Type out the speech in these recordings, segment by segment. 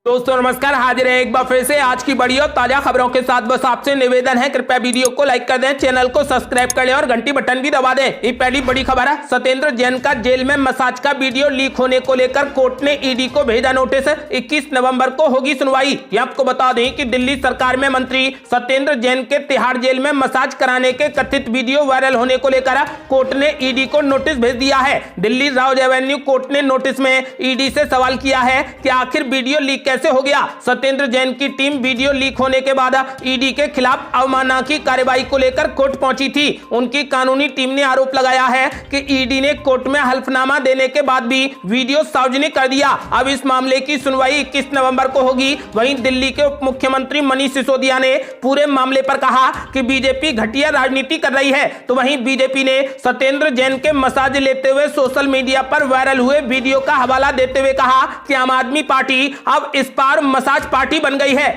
दोस्तों नमस्कार, हाजिर है एक बार फिर से आज की बड़ी और ताजा खबरों के साथ। बस आपसे निवेदन है, कृपया वीडियो को लाइक कर दें, चैनल को सब्सक्राइब कर लें और घंटी बटन भी दबा दें। ये पहली बड़ी खबर है। सत्येंद्र जैन का जेल में मसाज का वीडियो लीक होने को लेकर कोर्ट ने ईडी को भेजा नोटिस। 21 नवंबर को होगी सुनवाई। ये आपको बता दें कि दिल्ली सरकार में मंत्री सत्येंद्र जैन के तिहाड़ जेल में मसाज कराने के कथित वीडियो वायरल होने को लेकर कोर्ट ने ईडी को नोटिस भेज दिया है। दिल्ली राउज एवेन्यू कोर्ट ने नोटिस में ईडी से सवाल किया है कि आखिर वीडियो लीक कैसे हो गया। सत्येंद्र जैन की टीम वीडियो लीक होने के बाद ईडी के खिलाफ अवमानना की कार्रवाई को लेकर कोर्ट पहुंची थी। उनकी कानूनी टीम ने आरोप लगाया है कि ईडी ने कोर्ट में हल्फनामा देने के बाद भी वीडियो सार्वजनिक कर दिया। अब इस मामले की सुनवाई 21 नवंबर को होगी। वहीं दिल्ली के उप मुख्यमंत्री मनीष सिसोदिया ने पूरे मामले पर कहा कि बीजेपी घटिया राजनीति कर रही है। तो वहीं बीजेपी ने सत्येंद्र जैन के मसाज लेते हुए सोशल मीडिया पर वायरल हुए वीडियो का हवाला देते हुए कहा कि आम आदमी पार्टी अब इस बार मसाज पार्टी बन गई है।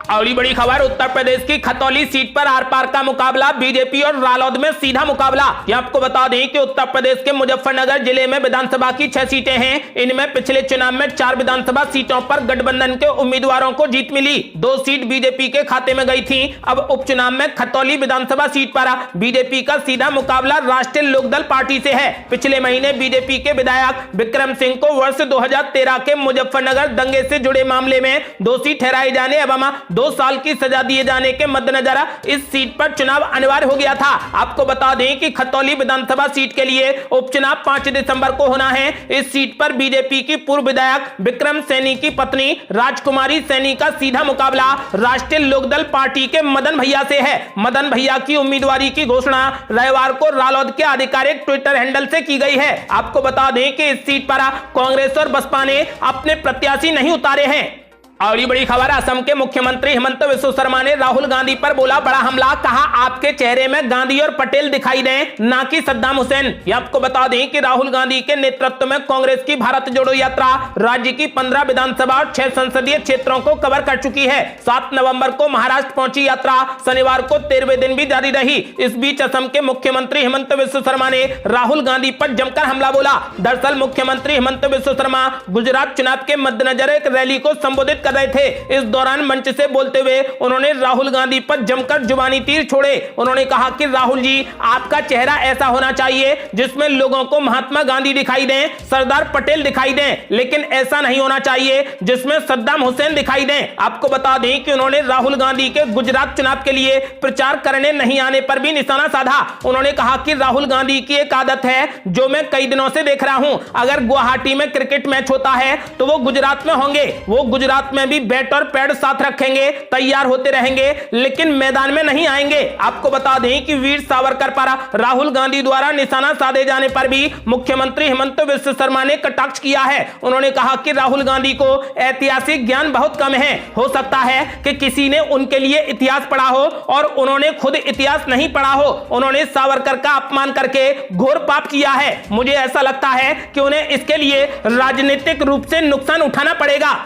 अगली बड़ी खबर, उत्तर प्रदेश की खतौली सीट पर आर पार का मुकाबला, बीजेपी और रालोद में सीधा मुकाबला। ये आपको बता दें कि उत्तर प्रदेश के मुजफ्फरनगर जिले में विधानसभा की 6 सीटें हैं। इनमें पिछले चुनाव में 4 विधानसभा सीटों पर गठबंधन के उम्मीदवारों को जीत मिली। 2 सीट बीजेपी के खाते में गई थी। अब उपचुनाव में खतौली विधानसभा सीट पर बीजेपी का सीधा मुकाबला राष्ट्रीय लोकदल पार्टी से है। पिछले महीने बीजेपी के विधायक विक्रम सिंह को वर्ष 2013 के मुजफ्फरनगर दंगे से जुड़े मामले में दोषी ठहराए जाने एवं 2 साल की सजा दिए जाने के मद्देनजर इस सीट पर चुनाव अनिवार्य हो गया था। आपको बता दें कि खतौली विधानसभा सीट के लिए उपचुनाव 5 दिसंबर को होना है। इस सीट पर बीजेपी की पूर्व विधायक विक्रम सैनी की पत्नी राजकुमारी सैनी का सीधा मुकाबला राष्ट्रीय लोकदल पार्टी के मदन भैया से है। मदन भैया की उम्मीदवारी की घोषणा रविवार को रालोद के आधिकारिक ट्विटर हैंडल से की गई है। आपको बता दें कि इस सीट पर कांग्रेस और बसपा ने अपने प्रत्याशी नहीं उतारे हैं। अगली बड़ी खबर, असम के मुख्यमंत्री हिमंत बिस्वा शर्मा ने राहुल गांधी पर बोला बड़ा हमला। कहा आपके चेहरे में गांधी और पटेल दिखाई दें, ना कि सद्दाम हुसैन। ये आपको बता दें कि राहुल गांधी के नेतृत्व में कांग्रेस की भारत जोड़ो यात्रा राज्य की 15 विधानसभा और 6 संसदीय क्षेत्रों को कवर कर चुकी है। 7 नवंबर को महाराष्ट्र पहुंची यात्रा शनिवार को 13वें दिन भी जारी रही। इस बीच असम के मुख्यमंत्री हिमंत बिस्वा शर्मा ने राहुल गांधी पर जमकर हमला बोला। दरअसल मुख्यमंत्री हिमंत बिस्वा शर्मा गुजरात चुनाव के मद्देनजर एक रैली को संबोधित रहे थे। इस दौरान मंच से बोलते हुए उन्होंने राहुल गांधी पर जमकर जुबानी तीर छोड़े। उन्होंने कहा कि राहुल जी, आपका चेहरा ऐसा होना चाहिए जिसमें लोगों को महात्मा गांधी दिखाई दें, सरदार पटेल दिखाई दें, लेकिन ऐसा नहीं होना चाहिए जिसमें सद्दाम हुसैन दिखाई दें। आपको बता दें कि उन्होंने राहुल गांधी के गुजरात चुनाव के लिए प्रचार करने नहीं आने पर भी निशाना साधा। उन्होंने कहा कि राहुल गांधी की एक आदत है जो मैं कई दिनों से देख रहा हूं। अगर गुवाहाटी में क्रिकेट मैच होता है तो वो गुजरात में होंगे, वो गुजरात में भी बैट और पैड साथ रखेंगे, तैयार होते रहेंगे, लेकिन मैदान में नहीं आएंगे। आपको बता दें कि वीर सावरकर पर राहुल गांधी द्वारा निशाना साधे जाने पर भी मुख्यमंत्री हिमंत बिस्वा शर्मा ने कटाक्ष किया है। उन्होंने कहा कि राहुल गांधी को ऐतिहासिक ज्ञान बहुत कम है। हो सकता है कि किसी ने उनके लिए इतिहास पढ़ा हो और उन्होंने खुद इतिहास नहीं पढ़ा हो। उन्होंने सावरकर का अपमान करके घोर पाप किया है। मुझे ऐसा लगता है कि उन्हें इसके लिए राजनीतिक रूप से नुकसान उठाना पड़ेगा।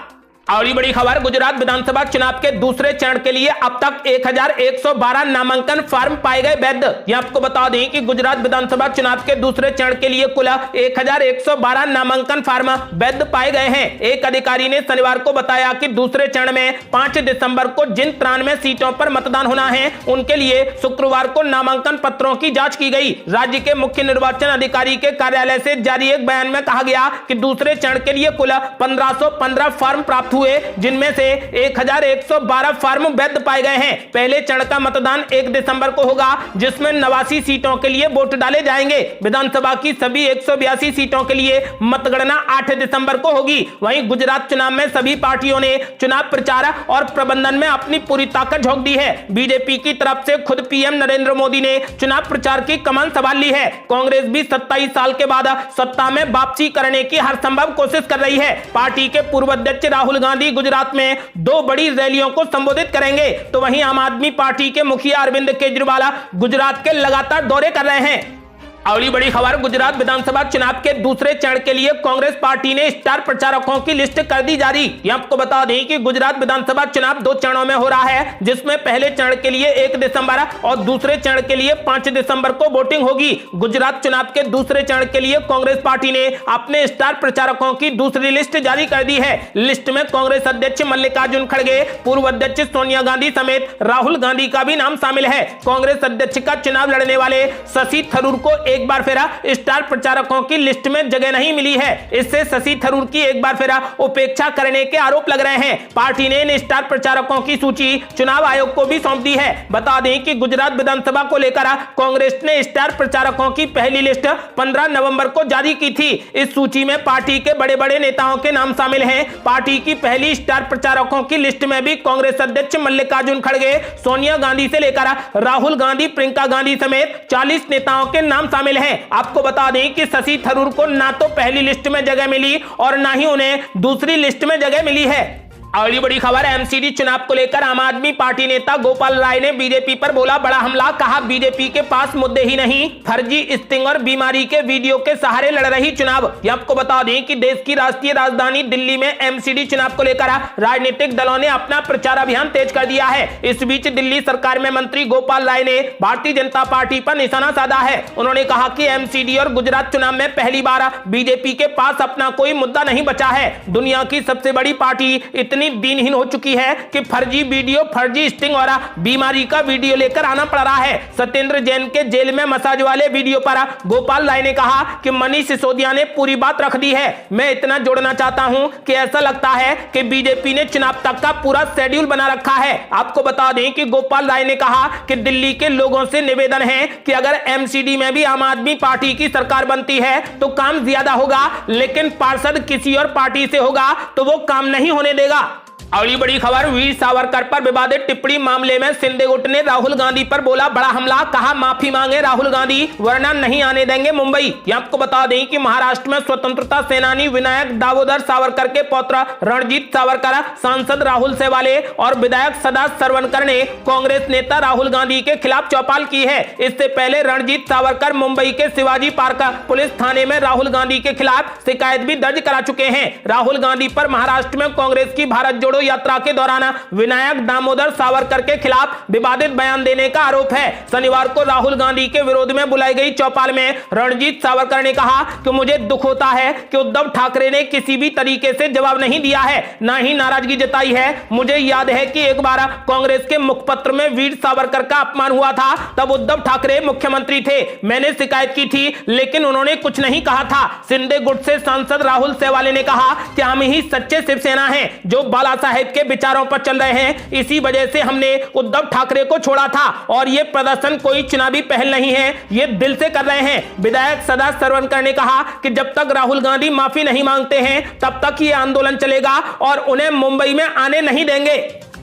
अगली बड़ी खबर, गुजरात विधानसभा चुनाव के दूसरे चरण के लिए अब तक 1112 नामांकन फॉर्म पाए गए वैध। यह आपको बता दें कि गुजरात विधानसभा चुनाव के दूसरे चरण के लिए कुल 1112 नामांकन फॉर्म वैध पाए गए हैं। एक अधिकारी ने शनिवार को बताया कि दूसरे चरण में 5 दिसंबर को जिन 93 सीटों पर मतदान होना है उनके लिए शुक्रवार को नामांकन पत्रों की जांच की गई। राज्य के मुख्य निर्वाचन अधिकारी के कार्यालय से जारी एक बयान में कहा गया कि दूसरे चरण के लिए कुल 1515 फॉर्म प्राप्त हुए, जिनमें से 1112 फॉर्म वैध पाए गए हैं। पहले चरण का मतदान 1 दिसंबर को होगा, जिसमें 89 सीटों के लिए वोट डाले जाएंगे। विधानसभा की सभी 182 सीटों के लिए मतगणना 8 दिसंबर को होगी। वहीं गुजरात चुनाव में सभी पार्टियों ने चुनाव प्रचार और प्रबंधन में अपनी पूरी ताकत झोंक दी है। बीजेपी की तरफ से खुद पीएम नरेंद्र मोदी ने चुनाव प्रचार की कमान संभाल ली है। कांग्रेस भी 27 साल के बाद सत्ता में वापसी करने की हर संभव कोशिश कर रही है। पार्टी के पूर्व अध्यक्ष राहुल गांधी गुजरात में 2 बड़ी रैलियों को संबोधित करेंगे, तो वहीं आम आदमी पार्टी के मुखिया अरविंद केजरीवाल गुजरात के लगातार दौरे कर रहे हैं। अगली बड़ी खबर, गुजरात विधानसभा चुनाव के दूसरे चरण के लिए कांग्रेस पार्टी ने स्टार प्रचारकों की लिस्ट कर दी जारी। ये आपको बता दें कि गुजरात विधानसभा चुनाव 2 चरणों में हो रहा है, जिसमें पहले चरण के लिए 1 दिसंबर और दूसरे चरण के लिए 5 दिसंबर को वोटिंग होगी। गुजरात चुनाव के दूसरे चरण के लिए कांग्रेस पार्टी ने अपने स्टार प्रचारकों की दूसरी लिस्ट जारी कर दी है। लिस्ट में कांग्रेस अध्यक्ष मल्लिकार्जुन खड़गे, पूर्व अध्यक्ष सोनिया गांधी समेत राहुल गांधी का भी नाम शामिल है। कांग्रेस अध्यक्ष का चुनाव लड़ने वाले शशि थरूर को एक बार फिर स्टार प्रचारकों की लिस्ट में जगह नहीं मिली है। इससे शशि थरूर की एक बार फिर उपेक्षा करने के आरोप लग रहे हैं। पार्टी ने इन स्टार प्रचारकों की सूची चुनाव आयोग को भी सौंप दी है। बता दें कि गुजरात विधानसभा को लेकर कांग्रेस ने स्टार प्रचारकों की पहली लिस्ट 15 नवंबर को जारी की थी। इस सूची में पार्टी के बड़े बड़े नेताओं के नाम शामिल हैं। पार्टी की पहली स्टार प्रचारकों की लिस्ट में भी कांग्रेस अध्यक्ष मल्लिकार्जुन खड़गे, सोनिया गांधी से लेकर राहुल गांधी, प्रियंका गांधी समेत 40 नेताओं के नाम शामिल हैं। आपको बता दें कि शशि थरूर को ना तो पहली लिस्ट में जगह मिली और ना ही उन्हें दूसरी लिस्ट में जगह मिली है। अगली बड़ी खबर, एमसीडी चुनाव को लेकर आम आदमी पार्टी नेता गोपाल राय ने बीजेपी पर बोला बड़ा हमला। कहा बीजेपी के पास मुद्दे ही नहीं, फर्जी स्टिंग और बीमारी के वीडियो के सहारे लड़ रही चुनाव। ये आपको बता दें कि देश की राष्ट्रीय राजधानी दिल्ली में एमसीडी चुनाव को लेकर राजनीतिक दलों ने अपना प्रचार अभियान तेज कर दिया है। इस बीच दिल्ली सरकार में मंत्री गोपाल राय ने भारतीय जनता पार्टी पर निशाना साधा है। उन्होंने कहा कि एमसीडी और गुजरात चुनाव में पहली बार बीजेपी के पास अपना कोई मुद्दा नहीं बचा है। दुनिया की सबसे बड़ी पार्टी इतनी दीनहीन हो चुकी है कि फर्जी वीडियो, फर्जी स्टिंग और बीमारी का वीडियो लेकर आना पड़ रहा है। सत्येंद्र जैन के जेल में मसाज वाले वीडियो पर गोपाल राय ने कहा कि मनीष सिसोदिया ने पूरी बात रख दी है। मैं इतना जोड़ना चाहता हूं कि ऐसा लगता है कि बीजेपी ने चुनाव तक का पूरा शेड्यूल बना रखा है। आपको बता दें कि गोपाल राय ने कहा कि दिल्ली के लोगों से निवेदन है कि अगर एमसीडी में भी आम आदमी पार्टी की सरकार बनती है तो काम ज्यादा होगा, लेकिन पार्षद किसी और पार्टी से होगा तो वो काम नहीं होने देगा। अगली बड़ी खबर, वीर सावरकर पर विवादित टिप्पणी मामले में शिंदे गुट ने राहुल गांधी पर बोला बड़ा हमला। कहा माफी मांगे राहुल गांधी वरना नहीं आने देंगे मुंबई। आपको बता दें कि महाराष्ट्र में स्वतंत्रता सेनानी विनायक दामोदर सावरकर के पौत्र रणजीत सावरकर, सांसद राहुल सेवाले और विधायक सदा सरवनकर ने कांग्रेस नेता राहुल गांधी के खिलाफ चौपाल की है। इससे पहले रणजीत सावरकर मुंबई के शिवाजी पार्क पुलिस थाने में राहुल गांधी के खिलाफ शिकायत भी दर्ज करा चुके हैं। राहुल गांधी पर महाराष्ट्र में कांग्रेस की भारत जोड़ो यात्रा के दौरान विनायक दामोदर सावरकर के खिलाफ विवादित बयान देने का आरोप है। शनिवार को राहुल गांधी के विरोध में बुलाई गई चौपाल में रणजीत सावरकर ने कहा कि मुझे दुख होता है कि उद्धव ठाकरे ने किसी भी तरीके से जवाब नहीं दिया है, ना ही नाराजगी जताई है। मुझे याद है कि एक बार कांग्रेस के मुखपत्र में वीर सावरकर का अपमान हुआ था, तब उद्धव ठाकरे मुख्यमंत्री थे। मैंने शिकायत की थी लेकिन उन्होंने कुछ नहीं कहा था। शिंदे गुट से सांसद राहुल सेवाले ने कहा कि हम ही सच्चे शिवसेना हैं जो बाला साहेब के विचारों पर चल रहे हैं। इसी वजह से हमने उद्धव ठाकरे को छोड़ा था और ये प्रदर्शन कोई चुनावी पहल नहीं है, ये दिल से कर रहे हैं। विधायक सदा सरवनकर ने कहा कि जब तक राहुल गांधी माफी नहीं मांगते हैं तब तक ये आंदोलन चलेगा और उन्हें मुंबई में आने नहीं देंगे।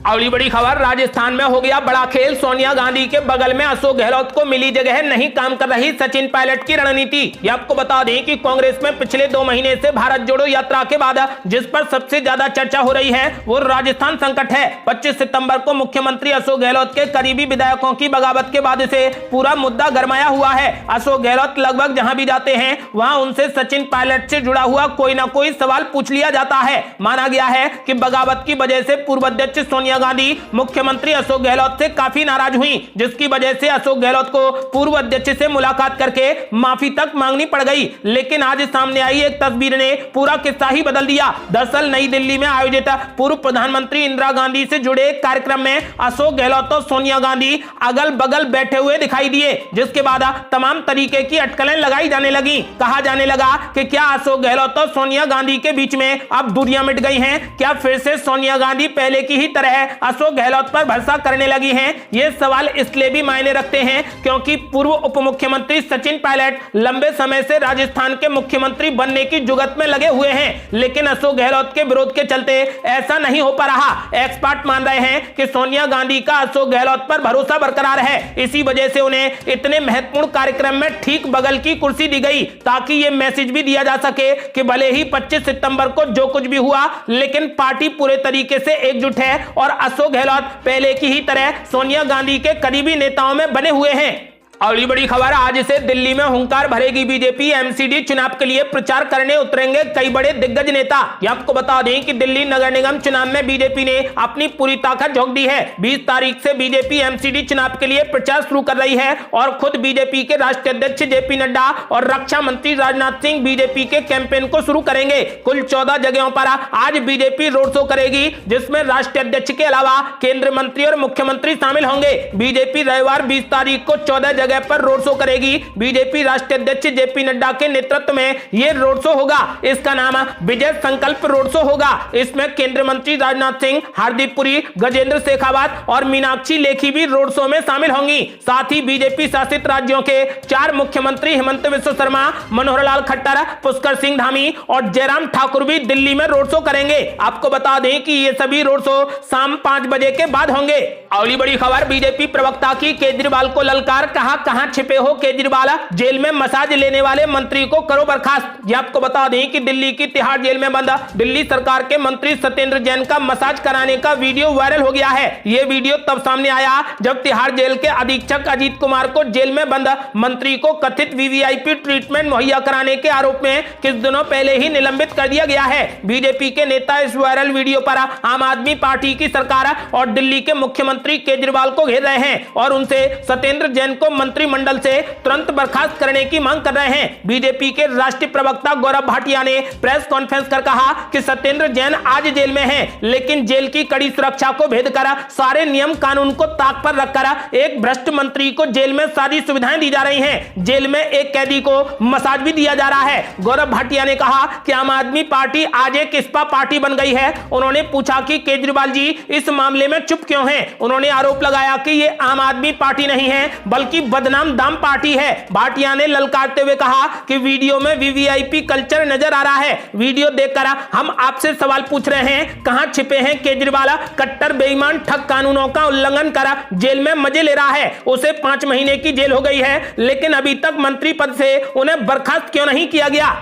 अगली बड़ी खबर, राजस्थान में हो गया बड़ा खेल। सोनिया गांधी के बगल में अशोक गहलोत को मिली जगह, नहीं काम कर रही सचिन पायलट की रणनीति। ये आपको बता दें कि कांग्रेस में पिछले 2 महीने से भारत जोड़ो यात्रा के बाद जिस पर सबसे ज्यादा चर्चा हो रही है वो राजस्थान संकट है। 25 सितंबर को मुख्यमंत्री अशोक गहलोत के करीबी विधायकों की बगावत के बाद से पूरा मुद्दा गरमाया हुआ है। अशोक गहलोत लगभग जहां भी जाते हैं वहां उनसे सचिन पायलट से जुड़ा हुआ कोई ना कोई सवाल पूछ लिया जाता है। माना गया है कि बगावत की वजह से पूर्व अध्यक्ष सोनिया गांधी मुख्यमंत्री अशोक गहलोत से काफी नाराज हुई, जिसकी वजह से अशोक गहलोत को पूर्व अध्यक्ष से मुलाकात करके माफी तक मांगनी पड़ गई। लेकिन आज सामने आई एक तस्वीर ने पूरा किस्सा ही बदल दिया। दरअसल नई दिल्ली में आयोजित पूर्व प्रधानमंत्री इंदिरा गांधी से जुड़े एक कार्यक्रम में अशोक गहलोत और सोनिया गांधी अगल बगल बैठे हुए दिखाई दिए, जिसके बाद तमाम तरीके की अटकलें लगाई जाने लगी। कहा जाने लगा कि क्या अशोक गहलोत और सोनिया गांधी के बीच में अब दूरियां मिट गई हैं? क्या फिर से सोनिया गांधी पहले की ही तरह अशोक गहलोत पर भरोसा करने लगी हैं? ये सवाल इसलिए भी मायने रखते हैं क्योंकि पूर्व उप मुख्यमंत्री सचिन पायलट लंबे समय से राजस्थान के मुख्यमंत्री बनने की जुगत में लगे हुए हैं, लेकिन अशोक गहलोत के विरोध के चलते ऐसा नहीं हो पा रहा। एक्सपर्ट मान रहे हैं कि सोनिया गांधी का अशोक गहलोत पर भरोसा बरकरार है, इसी वजह से उन्हें इतने महत्वपूर्ण कार्यक्रम में ठीक बगल की कुर्सी दी गई ताकि यह मैसेज भी दिया जा सके कि भले ही 25 सितंबर को जो कुछ भी हुआ लेकिन पार्टी पूरे तरीके से एकजुट है और अशोक गहलोत पहले की ही तरह सोनिया गांधी के करीबी नेताओं में बने हुए हैं। अगली बड़ी खबर, आज से दिल्ली में हुंकार भरेगी बीजेपी, एमसीडी चुनाव के लिए प्रचार करने उतरेंगे कई बड़े दिग्गज नेता। ये आपको बता दें कि दिल्ली नगर निगम चुनाव में बीजेपी ने अपनी पूरी ताकत झोंक दी है। 20 तारीख से बीजेपी एमसीडी चुनाव के लिए प्रचार शुरू कर रही है और खुद बीजेपी के राष्ट्रीय अध्यक्ष जेपी नड्डा और रक्षा मंत्री राजनाथ सिंह बीजेपी के कैंपेन को शुरू करेंगे। कुल 14 जगहों पर आज बीजेपी रोड शो करेगी, जिसमें राष्ट्रीय अध्यक्ष के अलावा केंद्रीय मंत्री और मुख्यमंत्री शामिल होंगे। बीजेपी रविवार 20 तारीख को 14 जगह पर रोड शो करेगी। बीजेपी राष्ट्रीय अध्यक्ष जेपी नड्डा के नेतृत्व में यह रोड शो होगा। इसका नाम विजय संकल्प रोड शो होगा। इसमें केंद्रीय मंत्री राजनाथ सिंह, हरदीप पुरी, गजेंद्र शेखावत और मीनाक्षी लेखी भी रोड शो में शामिल होंगी। साथ ही बीजेपी शासित राज्यों के 4 मुख्यमंत्री हेमंत बिस्वा शर्मा, मनोहर लाल खट्टर, पुष्कर सिंह धामी और जयराम ठाकुर भी दिल्ली में रोड शो करेंगे। आपको बता दें कि ये सभी रोड शो शाम 5 बजे के बाद होंगे। अगली बड़ी खबर, बीजेपी प्रवक्ता की केजरीवाल को ललकार, कहां छिपे हो केजरीवाल, जेल में मसाज लेने वाले मंत्री को करो बर्खास्त। ये आपको बता दें कि दिल्ली की तिहाड़ जेल में बंद दिल्ली सरकार के मंत्री सत्येंद्र जैन का मसाज कराने का वीडियो वायरल हो गया है। यह वीडियो तब सामने आया जब तिहाड़ जेल के अधीक्षक अजीत कुमार को जेल में बंद मंत्री को कथित वीवीआईपी ट्रीटमेंट मुहैया कराने के आरोप में कुछ दिनों पहले ही निलंबित कर दिया गया है। बीजेपी के नेता इस वायरल वीडियो पर आम आदमी पार्टी की सरकार और दिल्ली के मुख्यमंत्री केजरीवाल को घेर रहे हैं और उनसे सत्येंद्र जैन को मंत्रिमंडल से तुरंत बर्खास्त करने की मांग कर रहे हैं। बीजेपी के राष्ट्रीय प्रवक्ता गौरव भाटिया ने प्रेस कॉन्फ्रेंस कर कहा कि सत्येंद्र जैन आज जेल में हैं, लेकिन जेल की कड़ी सुरक्षा को भेद कर सारे नियम कानून को ताक पर रखकर एक भ्रष्ट मंत्री को जेल में सारी सुविधाएं दी जा रही हैं। जेल में एक कैदी को मसाज भी दिया जा रहा है। गौरव भाटिया ने कहा कि आम आदमी पार्टी आज एक इस्पा पार्टी बन गई है। उन्होंने पूछा कि केजरीवाल जी इस मामले में चुप क्यों हैं। उन्होंने आरोप लगाया कि ये आम आदमी पार्टी नहीं है बल्कि बदनाम दाम पार्टी है। भाटिया ने ललकारते हुए कहा कि वीडियो में वीवीआईपी कल्चर नजर आ रहा है। वीडियो देखकर हम आपसे सवाल पूछ रहे हैं, कहां छिपे हैं केजरीवाल? कट्टर बेईमान ठग कानूनों का उल्लंघन कर जेल में मजे ले रहा है। उसे 5 महीने की जेल हो गई है, लेकिन अभी तक मंत्री पद से उन्हें बर्खास्त क्यों नहीं किया गया?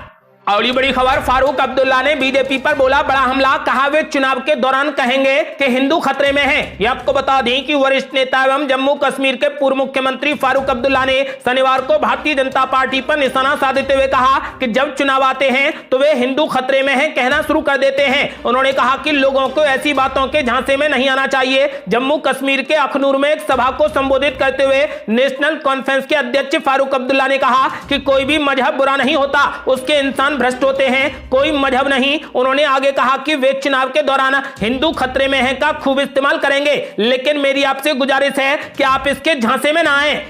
अगली बड़ी खबर, फारूक अब्दुल्ला ने बीजेपी पर बोला बड़ा हमला, कहा वे चुनाव के दौरान कहेंगे कि हिंदू खतरे में हैं। ये आपको बता दें कि वरिष्ठ नेता एवं जम्मू कश्मीर के पूर्व मुख्यमंत्री फारूक अब्दुल्ला ने शनिवार को भारतीय जनता पार्टी पर निशाना साधते हुए कहा कि जब चुनाव आते हैं तो वे हिंदू खतरे में हैं कहना शुरू कर देते हैं। उन्होंने कहा कि लोगों को ऐसी बातों के झांसे में नहीं आना चाहिए। जम्मू कश्मीर के अखनूर में एक सभा को संबोधित करते हुए नेशनल कॉन्फ्रेंस के अध्यक्ष फारूक अब्दुल्ला ने कहा कि कोई भी मजहब बुरा नहीं होता, उसके इंसान भ्रष्ट होते हैं, कोई मजहब नहीं। उन्होंने आगे कहा कि वे चुनाव के दौरान हिंदू खतरे में है का खूब इस्तेमाल करेंगे, लेकिन मेरी आपसे गुजारिश है कि आप इसके झांसे में ना आए।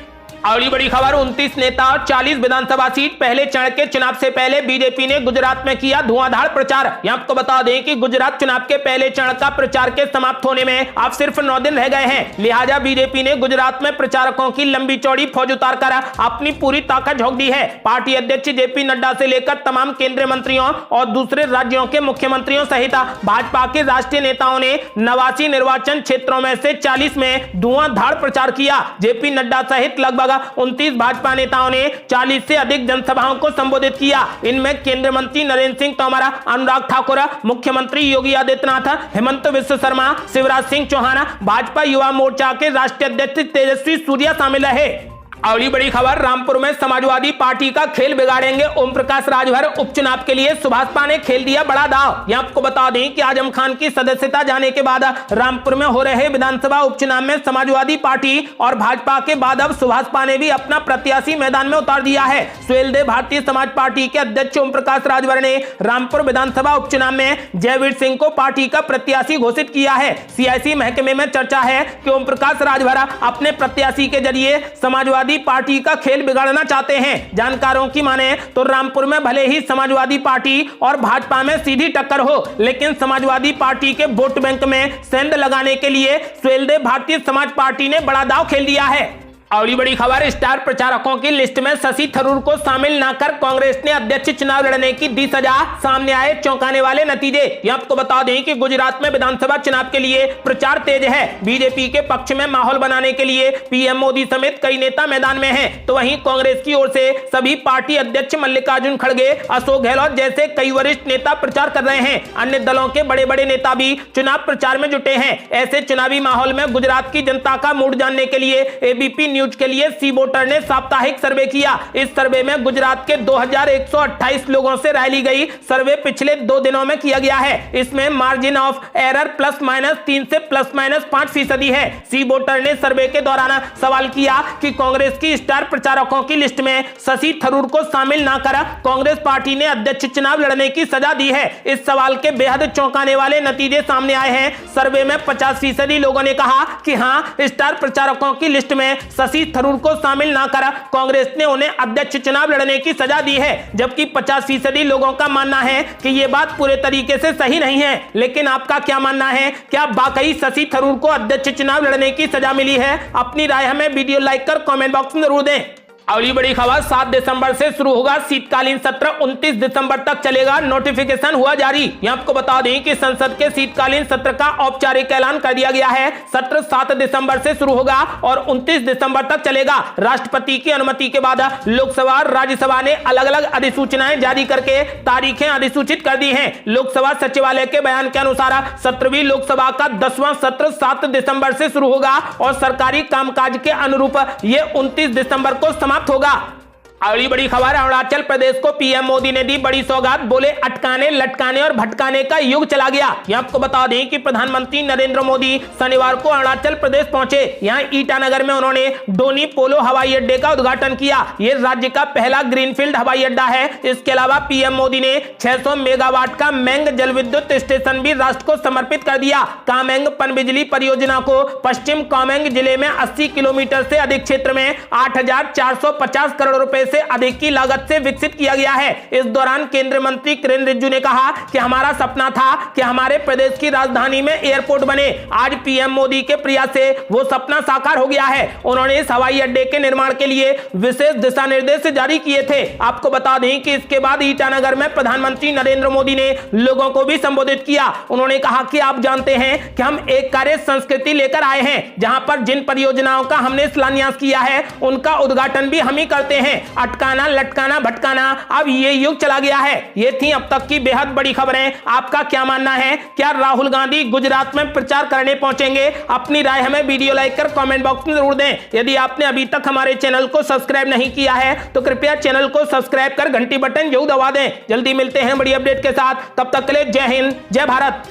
अगली बड़ी खबर, 29 नेता और 40 विधानसभा सीट, पहले चरण के चुनाव से पहले बीजेपी ने गुजरात में किया धुआंधार प्रचार। यहां आपको बता दें कि गुजरात चुनाव के पहले चरण का प्रचार के समाप्त होने में अब सिर्फ 9 दिन रह गए हैं। लिहाजा बीजेपी ने गुजरात में प्रचारकों की लंबी चौड़ी फौज उतारकर अपनी पूरी ताकत झोंक दी है। पार्टी अध्यक्ष जेपी नड्डा से लेकर तमाम केंद्रीय मंत्रियों और दूसरे राज्यों के मुख्यमंत्रियों सहित भाजपा के राष्ट्रीय नेताओं ने 89 निर्वाचन क्षेत्रों में से 40 में धुआंधार प्रचार किया। जेपी नड्डा सहित लगभग 29 भाजपा नेताओं ने 40 से अधिक जनसभाओं को संबोधित किया। इनमें केंद्रीय मंत्री नरेंद्र सिंह तोमर, अनुराग ठाकुर, मुख्यमंत्री योगी आदित्यनाथ, हेमंत बिस्वा शर्मा, शिवराज सिंह चौहान, भाजपा युवा मोर्चा के राष्ट्रीय अध्यक्ष तेजस्वी सूर्या शामिल रहे। अगली बड़ी खबर, रामपुर में समाजवादी पार्टी का खेल बिगाड़ेंगे ओम प्रकाश राजभर, उपचुनाव के लिए सुभाषपा ने खेल दिया बड़ा दांव। यहां आपको बता दें कि आजम खान की सदस्यता जाने के बाद रामपुर में हो रहे विधानसभा उपचुनाव में समाजवादी पार्टी और भाजपा के बाद अब सुभाषपा ने भी अपना प्रत्याशी मैदान में उतार दिया है। सुहेलदेव भारतीय समाज पार्टी के अध्यक्ष ओम प्रकाश राजभर ने रामपुर विधानसभा उपचुनाव में जयवीर सिंह को पार्टी का प्रत्याशी घोषित किया है। सियासी महकमे में चर्चा है कि ओम प्रकाश राजभर अपने प्रत्याशी के जरिए समाजवादी पार्टी का खेल बिगाड़ना चाहते हैं। जानकारों की माने तो रामपुर में भले ही समाजवादी पार्टी और भाजपा में सीधी टक्कर हो, लेकिन समाजवादी पार्टी के वोट बैंक में सेंध लगाने के लिए सुहेलदेव भारतीय समाज पार्टी ने बड़ा दांव खेल दिया है। अगली बड़ी खबर, स्टार प्रचारकों की लिस्ट में शशि थरूर को शामिल न कर कांग्रेस ने अध्यक्ष चुनाव लड़ने की दी सजा, सामने आए चौंकाने वाले नतीजे। यहां आपको बता दें कि गुजरात में विधानसभा चुनाव के लिए प्रचार तेज है। बीजेपी के पक्ष में माहौल बनाने के लिए पीएम मोदी समेत कई नेता मैदान में हैं, तो वहीं कांग्रेस की ओर से सभी पार्टी अध्यक्ष मल्लिकार्जुन खड़गे, अशोक गहलोत जैसे कई वरिष्ठ नेता प्रचार कर रहे हैं। अन्य दलों के बड़े बड़े नेता भी चुनाव प्रचार में जुटे हैं। ऐसे चुनावी माहौल में गुजरात की जनता का मूड जानने के लिए एबीपी न्यूज के लिए सी वोटर ने साप्ताहिक सर्वे किया। इस सर्वे में गुजरात के 2128 लोगों से राय ली गई। सर्वे पिछले 2 दिनों में किया गया है। इसमें मार्जिन ऑफ एरर ±3 से ±5% है। सी वोटर ने सर्वे के दौरान सवाल किया कि कांग्रेस की स्टार प्रचारकों की लिस्ट में शशि थरूर को शामिल ना कर कांग्रेस पार्टी ने अध्यक्ष चुनाव लड़ने की सजा दी है। इस सवाल के बेहद चौंकाने वाले नतीजे सामने आए हैं। सर्वे में 50% लोगों ने कहा कि हां, स्टार प्रचारकों की लिस्ट में शशि थरूर को शामिल ना कर कांग्रेस ने उन्हें अध्यक्ष चुनाव लड़ने की सजा दी है, जबकि 50% लोगों का मानना है कि यह बात पूरे तरीके से सही नहीं है। लेकिन आपका क्या मानना है? क्या वाकई शशि थरूर को अध्यक्ष चुनाव लड़ने की सजा मिली है? अपनी राय हमें वीडियो लाइक कर कमेंट बॉक्स में जरूर दें। अगली बड़ी खबर, 7 दिसंबर से शुरू होगा शीतकालीन सत्र, 29 दिसंबर तक चलेगा। नोटिफिकेशन हुआ जारी। यहां आपको बता दें कि संसद के शीतकालीन सत्र का औपचारिक ऐलान कर दिया गया है। सत्र 7 दिसंबर से शुरू होगा और 29 दिसंबर तक चलेगा। राष्ट्रपति की अनुमति के बाद लोकसभा और राज्यसभा ने अलग अलग अधिसूचनाएं जारी करके तारीखें अधिसूचित कर दी हैं। लोकसभा सचिवालय के बयान के अनुसार 17वीं लोकसभा का 10वां सत्र 7 दिसंबर से शुरू होगा और सरकारी कामकाज के अनुरूप यह 29 दिसंबर को समाप्त होगा। अगली बड़ी खबर, अरुणाचल प्रदेश को पीएम मोदी ने दी बड़ी सौगात। बोले अटकाने, लटकाने और भटकाने का युग चला गया। यहां आपको बता दें कि प्रधानमंत्री नरेंद्र मोदी शनिवार को अरुणाचल प्रदेश पहुंचे। यहां ईटानगर में उन्होंने डोनी पोलो हवाई अड्डे का उद्घाटन किया। यह राज्य का पहला ग्रीनफील्ड हवाई अड्डा है। इसके अलावा पीएम मोदी ने 600 मेगावाट का मैंग जल विद्युत स्टेशन भी राष्ट्र को समर्पित कर दिया। कामेंग पनबिजली परियोजना को पश्चिम कामेंग जिले में 80 किलोमीटर से अधिक क्षेत्र में 8,450 करोड़ रुपए से अधिक की लागत से विकसित किया गया है। इस दौरान केंद्रीय मंत्री किरेन रिजिजू ने कहा कि हमारा सपना था कि हमारे प्रदेश की राजधानी में एयरपोर्ट बने। आज पीएम मोदी के प्रयास से वो सपना साकार हो गया है। उन्होंने इस हवाई अड्डे के निर्माण के लिए विशेष दिशा निर्देश जारी किए थे। आपको बता दें कि इसके बाद ईटानगर में प्रधानमंत्री नरेंद्र मोदी ने लोगों को भी संबोधित किया। उन्होंने कहा कि आप जानते हैं कि हम एक कार्य संस्कृति लेकर आए हैं, जहां पर जिन परियोजनाओं का हमने शिलान्यास किया है उनका उद्घाटन भी हम ही करते हैं। अटकाना, लटकाना, भटकाना, अब ये युग चला गया है। ये थी अब तक की बेहद बड़ी खबरें। आपका क्या मानना है? क्या राहुल गांधी गुजरात में प्रचार करने पहुंचेंगे? अपनी राय हमें वीडियो लाइक कर कमेंट बॉक्स में जरूर दें। यदि आपने अभी तक हमारे चैनल को सब्सक्राइब नहीं किया है तो कृपया चैनल को सब्सक्राइब कर घंटी बटन जरूर दबा दें। जल्दी मिलते हैं बड़ी अपडेट के साथ। तब तक के लिए जय हिंद, जय भारत।